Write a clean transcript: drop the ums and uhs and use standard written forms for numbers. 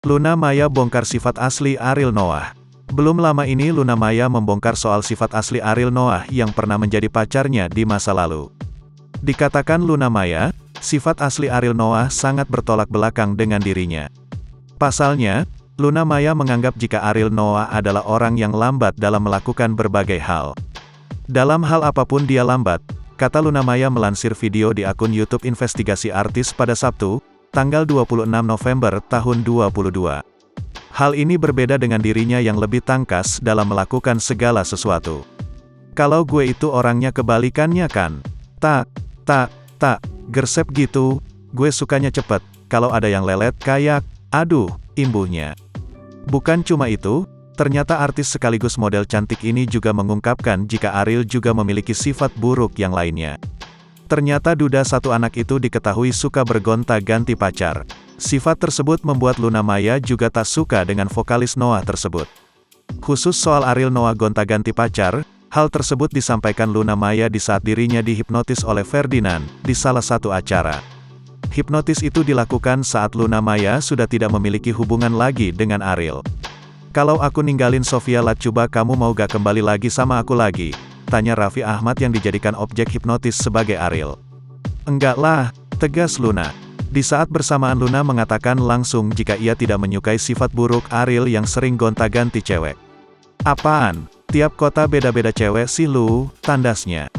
Luna Maya bongkar sifat asli Ariel Noah. Belum lama ini Luna Maya membongkar soal sifat asli Ariel Noah yang pernah menjadi pacarnya di masa lalu. Dikatakan Luna Maya, sifat asli Ariel Noah sangat bertolak belakang dengan dirinya. Pasalnya, Luna Maya menganggap jika Ariel Noah adalah orang yang lambat dalam melakukan berbagai hal. Dalam hal apapun dia lambat, kata Luna Maya melansir video di akun YouTube Investigasi Artis pada Sabtu, tanggal 26 November tahun 2022. Hal ini berbeda dengan dirinya yang lebih tangkas dalam melakukan segala sesuatu. Kalau gue itu orangnya kebalikannya kan? Tak, gersep gitu, gue sukanya cepet, kalau ada yang lelet kayak, aduh, imbuhnya. Bukan cuma itu, ternyata artis sekaligus model cantik ini juga mengungkapkan jika Ariel juga memiliki sifat buruk yang lainnya. Ternyata duda satu anak itu diketahui suka bergonta-ganti pacar. Sifat tersebut membuat Luna Maya juga tak suka dengan vokalis Noah tersebut. Khusus soal Ariel Noah gonta-ganti pacar, hal tersebut disampaikan Luna Maya di saat dirinya dihipnotis oleh Ferdinand, di salah satu acara. Hipnotis itu dilakukan saat Luna Maya sudah tidak memiliki hubungan lagi dengan Ariel. Kalau aku ninggalin Sofia Latjuba kamu mau gak kembali lagi sama aku lagi? Tanya Raffi Ahmad yang dijadikan objek hipnotis sebagai Ariel. Enggak lah, tegas Luna. Di saat bersamaan Luna mengatakan langsung jika ia tidak menyukai sifat buruk Ariel yang sering gonta-ganti cewek. Apaan? Tiap kota beda-beda cewek sih lu, tandasnya.